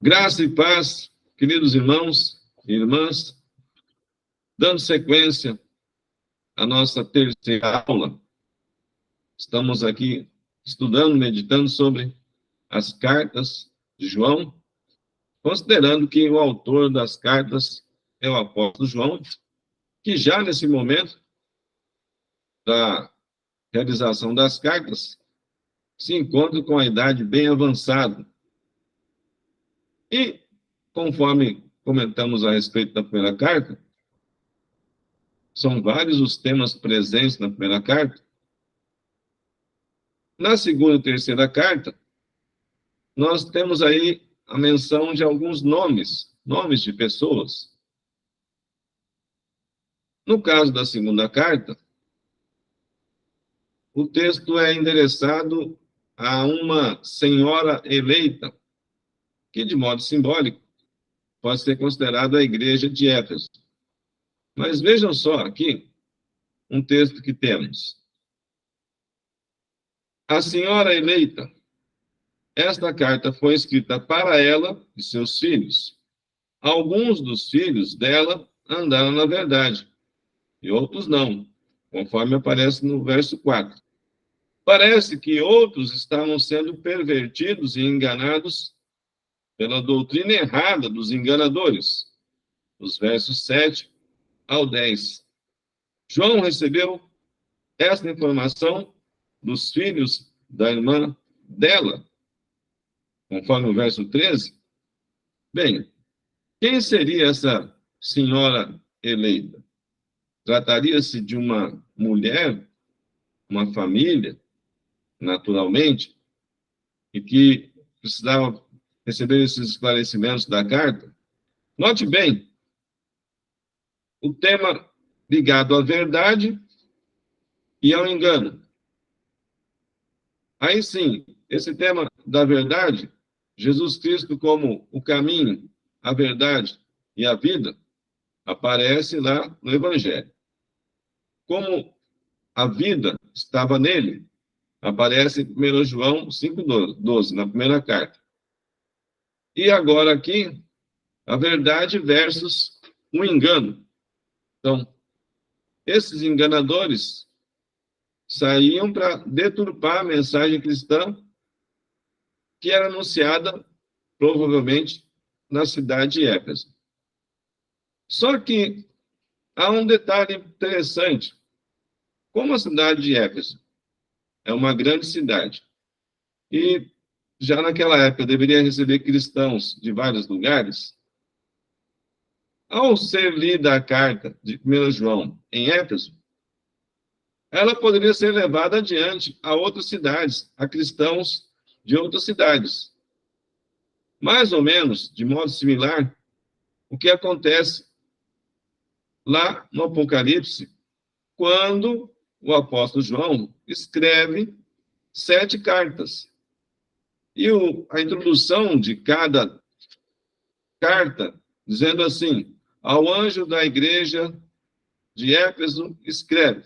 Graça e paz, queridos irmãos e irmãs, dando sequência à nossa terceira aula, estamos aqui estudando, meditando sobre as cartas de João, considerando que o autor das cartas é o apóstolo João, que já nesse momento da realização das cartas, se encontra com a idade bem avançada. E, conforme comentamos a respeito da primeira carta, são vários os temas presentes na primeira carta. Na segunda e terceira carta, nós temos aí a menção de alguns nomes de pessoas. No caso da segunda carta, o texto é endereçado a uma senhora eleita, que, de modo simbólico, pode ser considerada a igreja de Éfeso. Mas vejam só aqui um texto que temos. A senhora eleita, esta carta foi escrita para ela e seus filhos. Alguns dos filhos dela andaram na verdade, e outros não, conforme aparece no verso 4. Parece que outros estavam sendo pervertidos e enganados pela doutrina errada dos enganadores, os versos 7 ao 10. João recebeu essa informação dos filhos da irmã dela, conforme o verso 13. Bem, quem seria essa senhora eleita? Trataria-se de uma mulher, uma família, naturalmente, e que precisava receber esses esclarecimentos da carta? Note bem, o tema ligado à verdade e ao engano. Aí sim, esse tema da verdade, Jesus Cristo como o caminho, a verdade e a vida, aparece lá no Evangelho. Como a vida estava nele, aparece em 1 João 5,12, na primeira carta. E agora aqui, a verdade versus o engano. Então, esses enganadores saíam para deturpar a mensagem cristã que era anunciada, provavelmente, na cidade de Éfeso. Só que há um detalhe interessante. Como a cidade de Éfeso é uma grande cidade, e já naquela época deveria receber cristãos de vários lugares, ao ser lida a carta de 1 João em Éfeso, ela poderia ser levada adiante a outras cidades, a cristãos de outras cidades. Mais ou menos, de modo similar, o que acontece lá no Apocalipse, quando o apóstolo João escreve 7 cartas. E a introdução de cada carta, dizendo assim: ao anjo da igreja de Éfeso, escreve.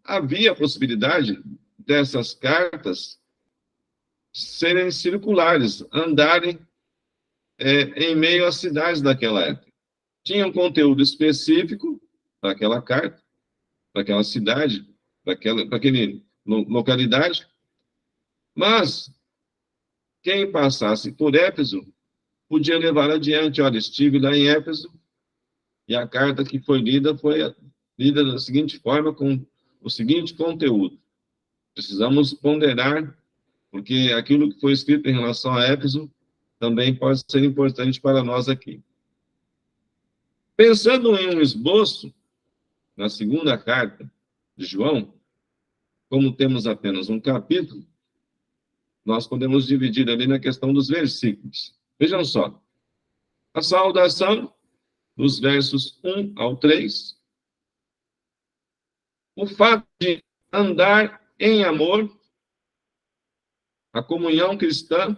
Havia a possibilidade dessas cartas serem circulares, andarem em meio às cidades daquela época. Tinha um conteúdo específico para aquela carta, para aquela cidade, para aquela localidade, mas quem passasse por Éfeso podia levar adiante. Olha, estive lá em Éfeso e a carta que foi lida da seguinte forma, com o seguinte conteúdo. Precisamos ponderar, porque aquilo que foi escrito em relação a Éfeso também pode ser importante para nós aqui. Pensando em um esboço, na segunda carta de João, como temos apenas um capítulo, nós podemos dividir ali na questão dos versículos. Vejam só. A saudação, dos versos 1 ao 3. O fato de andar em amor, a comunhão cristã,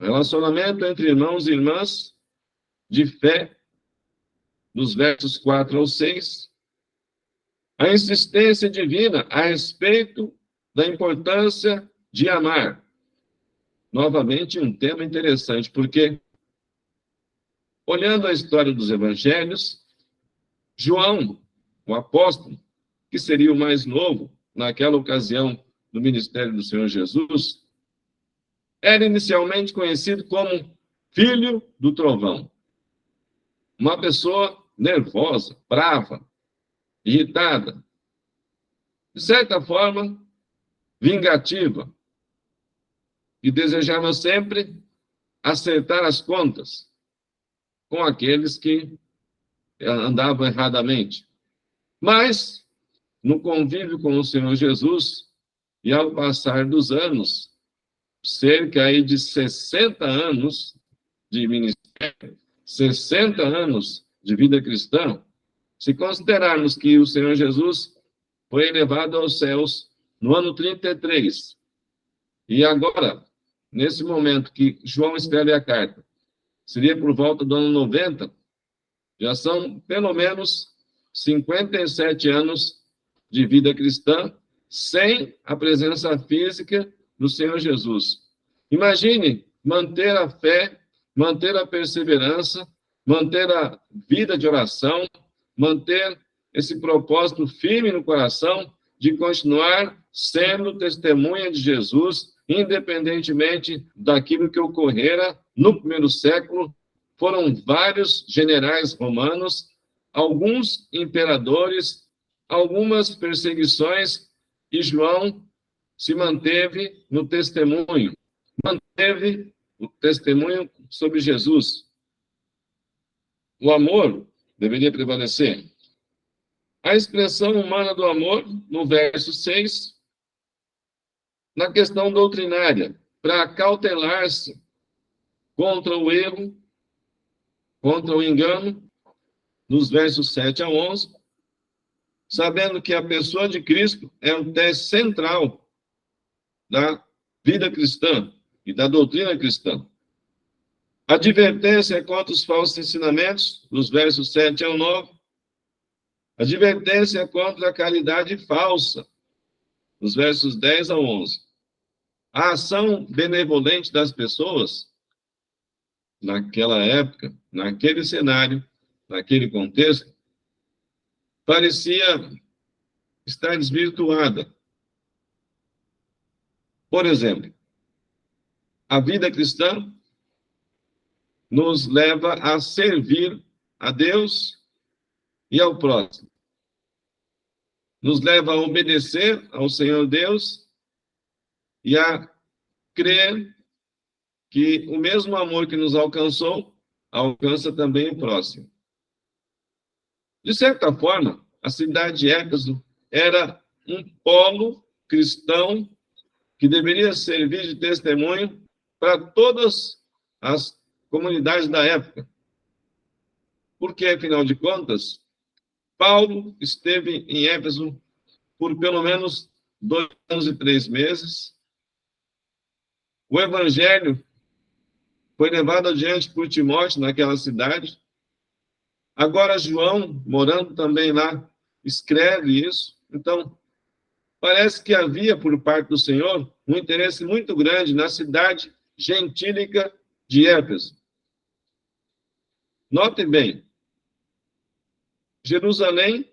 relacionamento entre irmãos e irmãs, de fé, dos versos 4 ao 6. A insistência divina a respeito da importância de amar, novamente um tema interessante, porque, olhando a história dos evangelhos, João, o apóstolo, que seria o mais novo naquela ocasião do ministério do Senhor Jesus, era inicialmente conhecido como filho do trovão. Uma pessoa nervosa, brava, irritada, de certa forma, vingativa, e desejava sempre acertar as contas com aqueles que andavam erradamente. Mas, no convívio com o Senhor Jesus, e ao passar dos anos, cerca aí de 60 anos de ministério, 60 anos de vida cristã, se considerarmos que o Senhor Jesus foi elevado aos céus no ano 33, e agora, nesse momento que João escreve a carta, seria por volta do ano 90, já são pelo menos 57 anos de vida cristã, sem a presença física do Senhor Jesus. Imagine manter a fé, manter a perseverança, manter a vida de oração, manter esse propósito firme no coração de continuar sendo testemunha de Jesus, independentemente daquilo que ocorrera no primeiro século. Foram vários generais romanos, alguns imperadores, algumas perseguições, e João se manteve no testemunho, manteve o testemunho sobre Jesus. O amor deveria prevalecer. A expressão humana do amor, no verso 6, na questão doutrinária, para cautelar-se contra o erro, contra o engano, nos versos 7 a 11, sabendo que a pessoa de Cristo é o teste central da vida cristã e da doutrina cristã. Advertência contra os falsos ensinamentos, dos versos 7 ao 9. Advertência contra a caridade falsa, dos versos 10 ao 11. A ação benevolente das pessoas, naquela época, naquele cenário, naquele contexto, parecia estar desvirtuada. Por exemplo, a vida cristã nos leva a servir a Deus e ao próximo. Nos leva a obedecer ao Senhor Deus e a crer que o mesmo amor que nos alcançou, alcança também o próximo. De certa forma, a cidade de Éfeso era um polo cristão que deveria servir de testemunho para todas as comunidades da época. Porque, afinal de contas, Paulo esteve em Éfeso por pelo menos 2 anos e 3 meses. O evangelho foi levado adiante por Timóteo naquela cidade. Agora João, morando também lá, escreve isso. Então, parece que havia, por parte do Senhor, um interesse muito grande na cidade gentílica de Éfeso. Notem bem, Jerusalém,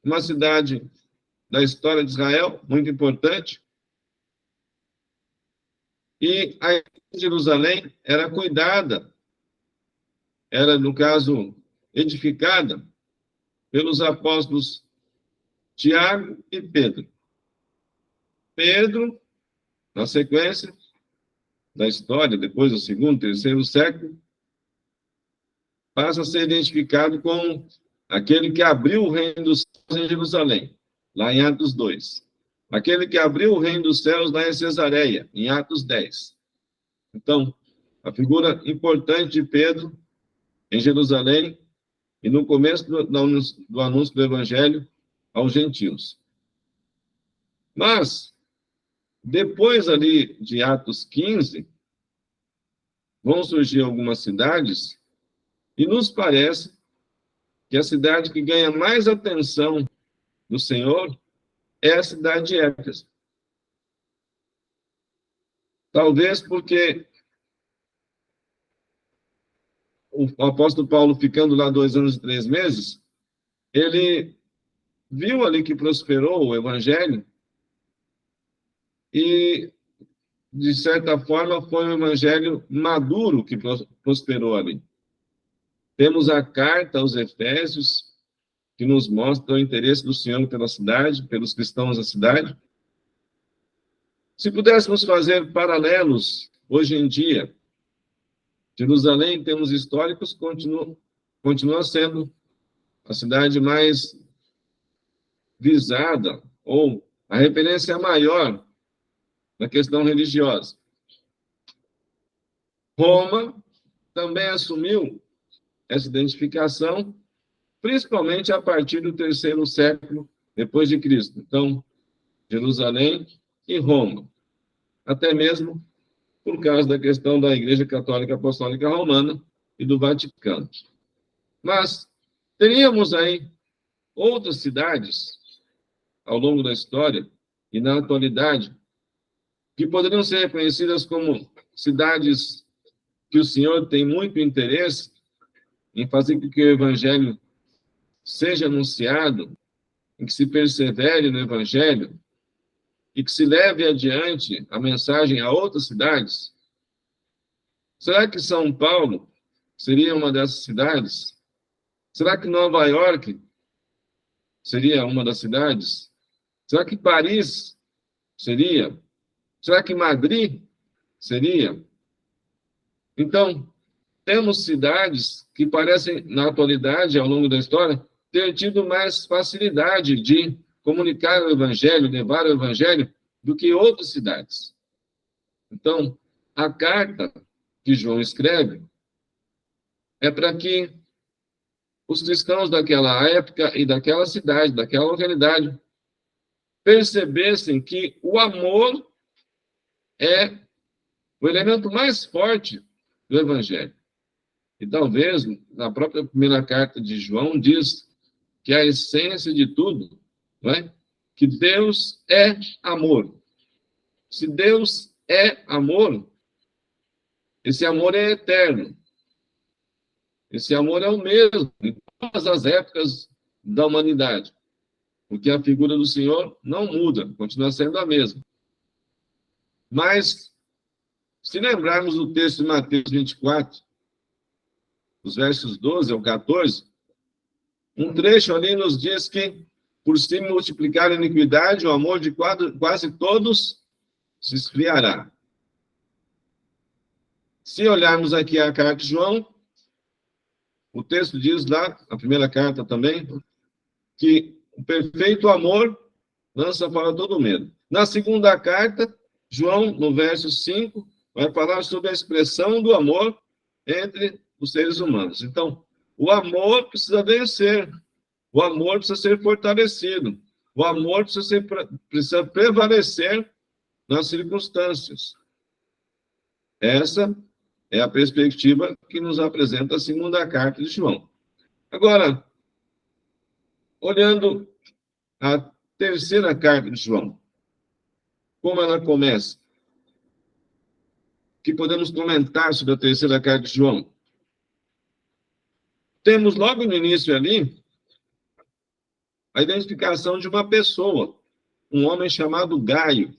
uma cidade da história de Israel, muito importante, e a Jerusalém era cuidada, era, no caso, edificada pelos apóstolos Tiago e Pedro. Pedro, na sequência da história, depois do 2º, 3º século, passa a ser identificado como aquele que abriu o reino dos céus em Jerusalém, lá em Atos 2. Aquele que abriu o reino dos céus lá em Cesareia, em Atos 10. Então, a figura importante de Pedro em Jerusalém e no começo do anúncio do evangelho aos gentios. Mas, depois ali de Atos 15, vão surgir algumas cidades e nos parece que a cidade que ganha mais atenção do Senhor é a cidade de Éfeso. Talvez porque o apóstolo Paulo, ficando lá 2 anos e 3 meses, ele viu ali que prosperou o evangelho e, de certa forma, foi um evangelho maduro que prosperou ali. Temos a carta aos Efésios, que nos mostra o interesse do Senhor pela cidade, pelos cristãos da cidade. Se pudéssemos fazer paralelos, hoje em dia, Jerusalém, em termos históricos, continua sendo a cidade mais visada, ou a referência maior na questão religiosa. Roma também assumiu essa identificação, principalmente a partir do 3º século depois de Cristo. Então, Jerusalém e Roma, até mesmo por causa da questão da Igreja Católica Apostólica Romana e do Vaticano. Mas teríamos aí outras cidades ao longo da história e na atualidade que poderiam ser reconhecidas como cidades que o Senhor tem muito interesse em fazer com que o Evangelho seja anunciado, em que se persevere no Evangelho e que se leve adiante a mensagem a outras cidades. Será que São Paulo seria uma dessas cidades? Será que Nova York seria uma das cidades? Será que Paris seria? Será que Madrid seria? Então, temos cidades que parecem, na atualidade, ao longo da história, ter tido mais facilidade de comunicar o Evangelho, levar o Evangelho, do que outras cidades. Então, a carta que João escreve é para que os cristãos daquela época e daquela cidade, daquela localidade, percebessem que o amor é o elemento mais forte do Evangelho. E talvez, na própria primeira carta de João, diz que a essência de tudo, não é? Que Deus é amor. Se Deus é amor, esse amor é eterno. Esse amor é o mesmo em todas as épocas da humanidade. Porque a figura do Senhor não muda, continua sendo a mesma. Mas, se lembrarmos do texto de Mateus 24, os versos 12 ao 14, um trecho ali nos diz que, por se multiplicar a iniquidade, o amor de quase todos se esfriará. Se olharmos aqui a carta de João, o texto diz lá, a primeira carta também, que o perfeito amor lança fora todo medo. Na segunda carta, João, no verso 5, vai falar sobre a expressão do amor entre os seres humanos. Então, o amor precisa vencer, o amor precisa ser fortalecido, o amor precisa prevalecer nas circunstâncias. Essa é a perspectiva que nos apresenta a segunda carta de João. Agora, olhando a terceira carta de João, como ela começa? O que podemos comentar sobre a terceira carta de João? Temos logo no início ali a identificação de uma pessoa, um homem chamado Gaio.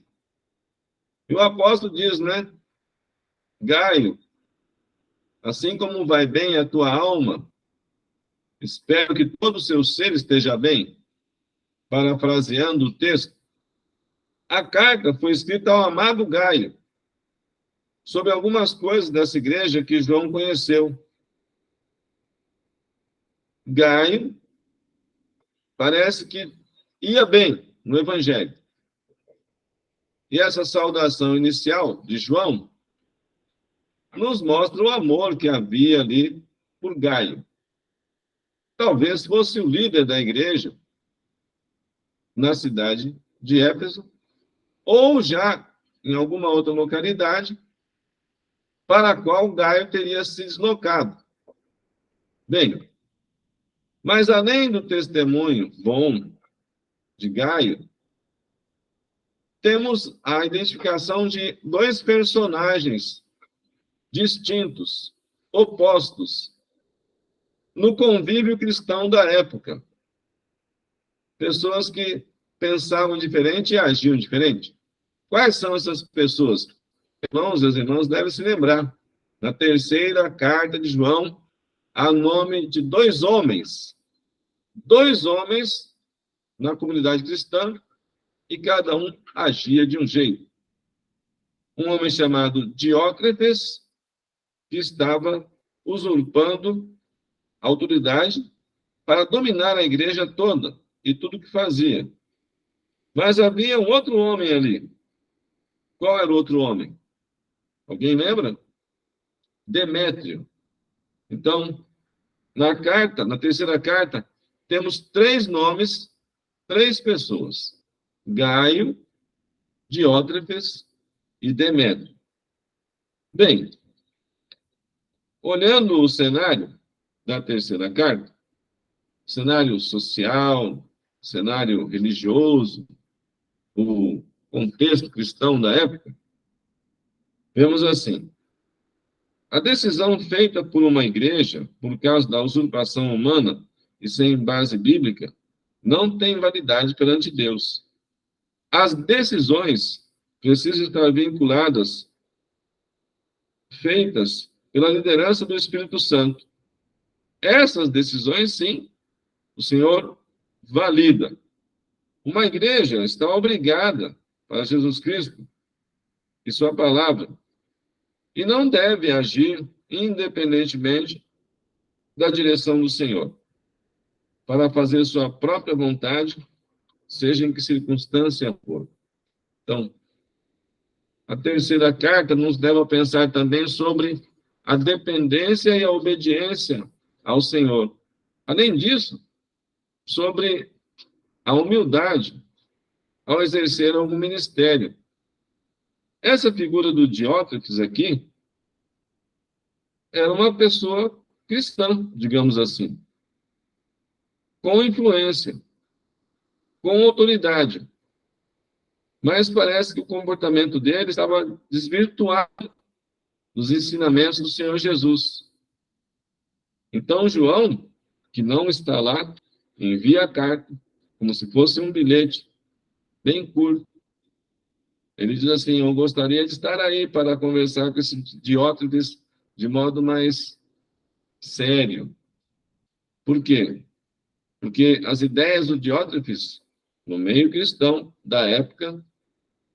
E o apóstolo diz, né? Gaio, assim como vai bem a tua alma, espero que todo o seu ser esteja bem. Parafraseando o texto, a carta foi escrita ao amado Gaio, sobre algumas coisas dessa igreja que João conheceu. Gaio parece que ia bem no Evangelho. E essa saudação inicial de João nos mostra o amor que havia ali por Gaio. Talvez fosse o líder da igreja na cidade de Éfeso, ou já em alguma outra localidade para a qual Gaio teria se deslocado. Bem, mas além do testemunho bom de Gaio, temos a identificação de dois personagens distintos, opostos, no convívio cristão da época. Pessoas que pensavam diferente e agiam diferente. Quais são essas pessoas? Irmãos e irmãs devem se lembrar. Na terceira carta de João, há nome de dois homens na comunidade cristã, e cada um agia de um jeito. Um homem chamado Diótrefes, que estava usurpando a autoridade para dominar a igreja toda e tudo que fazia. Mas havia um outro homem ali. Qual era o outro homem? Alguém lembra? Demétrio. Então, na terceira carta, temos três nomes, três pessoas: Gaio, Diótrefes e Demétrio. Bem, olhando o cenário da terceira carta, cenário social, cenário religioso, o contexto cristão da época, vemos assim: a decisão feita por uma igreja, por causa da usurpação humana e sem base bíblica, não tem validade perante Deus. As decisões precisam estar vinculadas, feitas pela liderança do Espírito Santo. Essas decisões, sim, o Senhor valida. Uma igreja está obrigada para Jesus Cristo e sua palavra, e não deve agir independentemente da direção do Senhor, para fazer sua própria vontade, seja em que circunstância for. Então, a terceira carta nos leva a pensar também sobre a dependência e a obediência ao Senhor. Além disso, sobre a humildade ao exercer algum ministério. Essa figura do Diótrefes aqui era uma pessoa cristã, digamos assim, com influência, com autoridade. Mas parece que o comportamento dele estava desvirtuado dos ensinamentos do Senhor Jesus. Então, João, que não está lá, envia a carta, como se fosse um bilhete, bem curto. Ele diz assim: eu gostaria de estar aí para conversar com esse Diótrefes de modo mais sério. Por quê? Porque as ideias do Diótrefes, no meio cristão da época,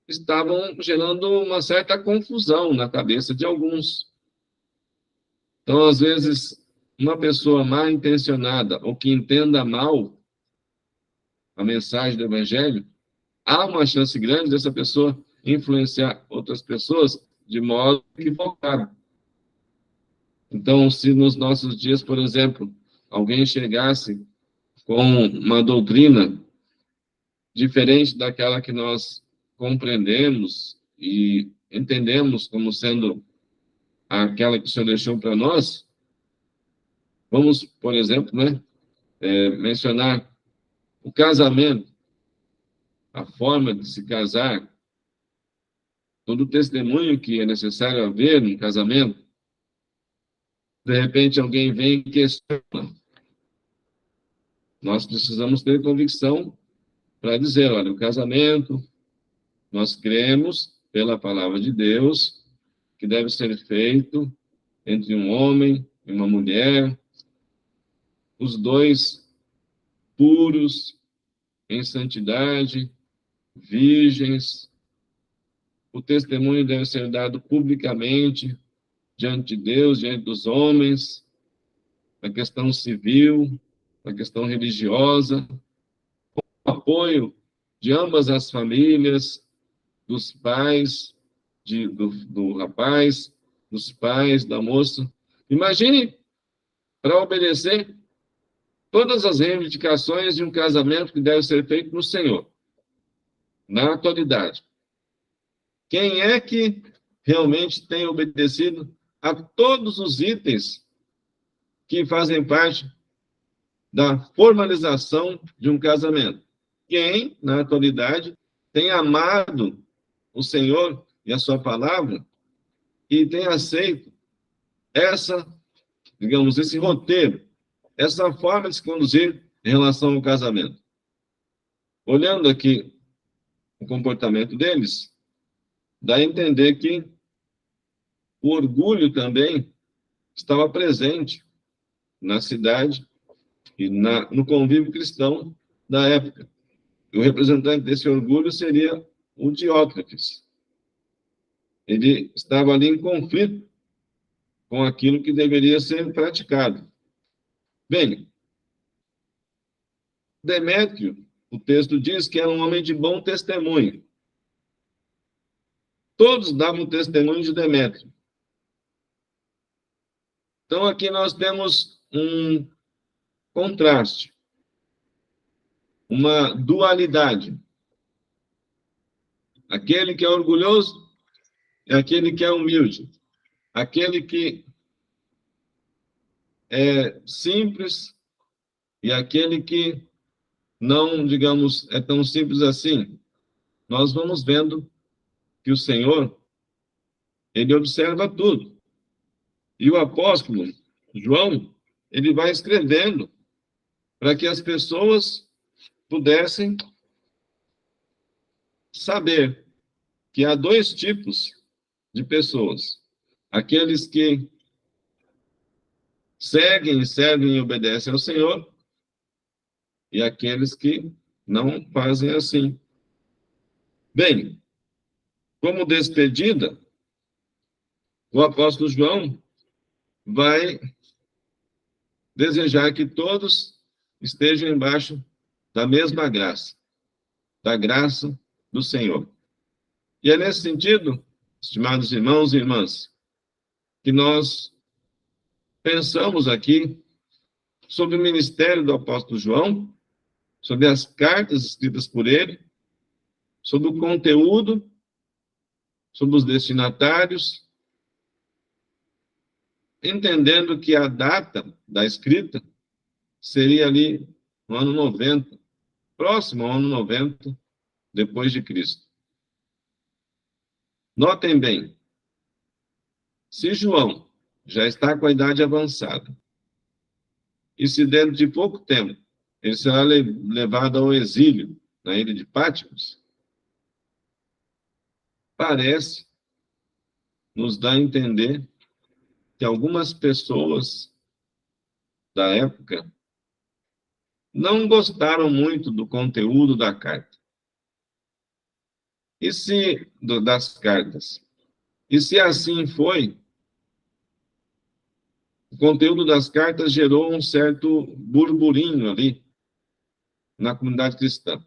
estavam gerando uma certa confusão na cabeça de alguns. Então, às vezes, uma pessoa mal intencionada ou que entenda mal a mensagem do Evangelho, há uma chance grande dessa pessoa influenciar outras pessoas de modo equivocado. Então, se nos nossos dias, por exemplo, alguém chegasse com uma doutrina diferente daquela que nós compreendemos e entendemos como sendo aquela que o Senhor deixou para nós, vamos, por exemplo, mencionar o casamento, a forma de se casar, todo o testemunho que é necessário haver no casamento. De repente, alguém vem e questiona. Nós precisamos ter convicção para dizer: olha, o casamento, nós cremos, pela palavra de Deus, que deve ser feito entre um homem e uma mulher, os dois puros, em santidade, virgens. O testemunho deve ser dado publicamente, diante de Deus, diante dos homens, na questão civil, na questão religiosa, com o apoio de ambas as famílias, dos pais do rapaz, dos pais da moça. Imagine, para obedecer todas as reivindicações de um casamento que deve ser feito no Senhor, na atualidade. Quem é que realmente tem obedecido a todos os itens que fazem parte da formalização de um casamento? Quem, na atualidade, tem amado o Senhor e a sua palavra e tem aceito esse roteiro, essa forma de se conduzir em relação ao casamento. Olhando aqui o comportamento deles, dá a entender que o orgulho também estava presente na cidade e no convívio cristão da época. E o representante desse orgulho seria o Diótrefes. Ele estava ali em conflito com aquilo que deveria ser praticado. Bem, Demétrio, o texto diz que era um homem de bom testemunho. Todos davam testemunho de Demétrio. Então, aqui nós temos um contraste, uma dualidade. Aquele que é orgulhoso e aquele que é humilde. Aquele que é simples e aquele que não, digamos, é tão simples assim. Nós vamos vendo que o Senhor, ele observa tudo. E o apóstolo João, ele vai escrevendo para que as pessoas pudessem saber que há dois tipos de pessoas. Aqueles que seguem, servem e obedecem ao Senhor, e aqueles que não fazem assim. Bem, como despedida, o apóstolo João vai desejar que todos estejam embaixo da mesma graça, da graça do Senhor. E é nesse sentido, estimados irmãos e irmãs, que nós pensamos aqui sobre o ministério do apóstolo João, sobre as cartas escritas por ele, sobre o conteúdo, sobre os destinatários, entendendo que a data da escrita seria ali no ano 90, próximo ao ano 90, depois de Cristo. Notem bem, se João já está com a idade avançada, e se dentro de pouco tempo ele será levado ao exílio na ilha de Patmos, parece nos dar a entender que algumas pessoas da época não gostaram muito do conteúdo da carta. Das cartas. E se assim foi, o conteúdo das cartas gerou um certo burburinho ali na comunidade cristã.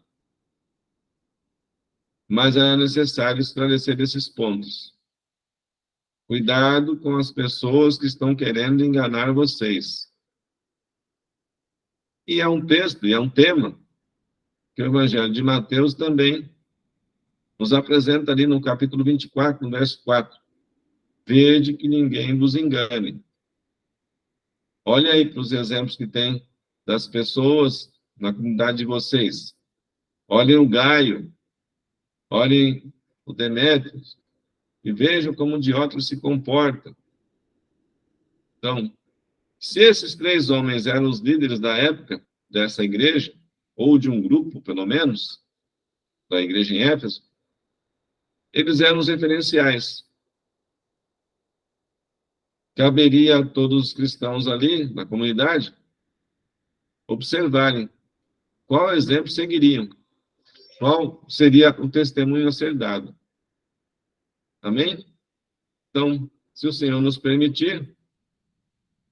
Mas é necessário esclarecer esses pontos. Cuidado com as pessoas que estão querendo enganar vocês. E é um texto, e é um tema que o Evangelho de Mateus também nos apresenta ali no capítulo 24, no verso 4. Vede que ninguém vos engane. Olha aí para os exemplos que tem das pessoas na comunidade de vocês. Olhem o Gaio, olhem o Demétrio, e vejam como o Diótrefes se comporta. Então, se esses três homens eram os líderes da época dessa igreja, ou de um grupo, pelo menos, da igreja em Éfeso, eles eram os referenciais. Caberia a todos os cristãos ali, na comunidade, observarem qual exemplo seguiriam, qual seria o testemunho a ser dado. Amém? Então, se o Senhor nos permitir,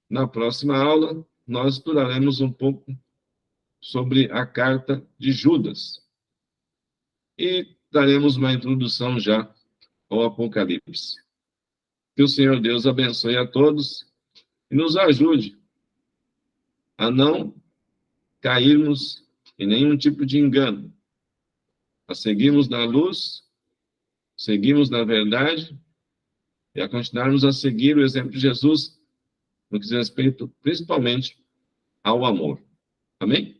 na próxima aula, nós estudaremos um pouco sobre a carta de Judas. E daremos uma introdução já ao Apocalipse. Que o Senhor Deus abençoe a todos e nos ajude a não cairmos em nenhum tipo de engano, a seguirmos na luz, seguirmos na verdade e a continuarmos a seguir o exemplo de Jesus no que diz respeito principalmente ao amor. Amém?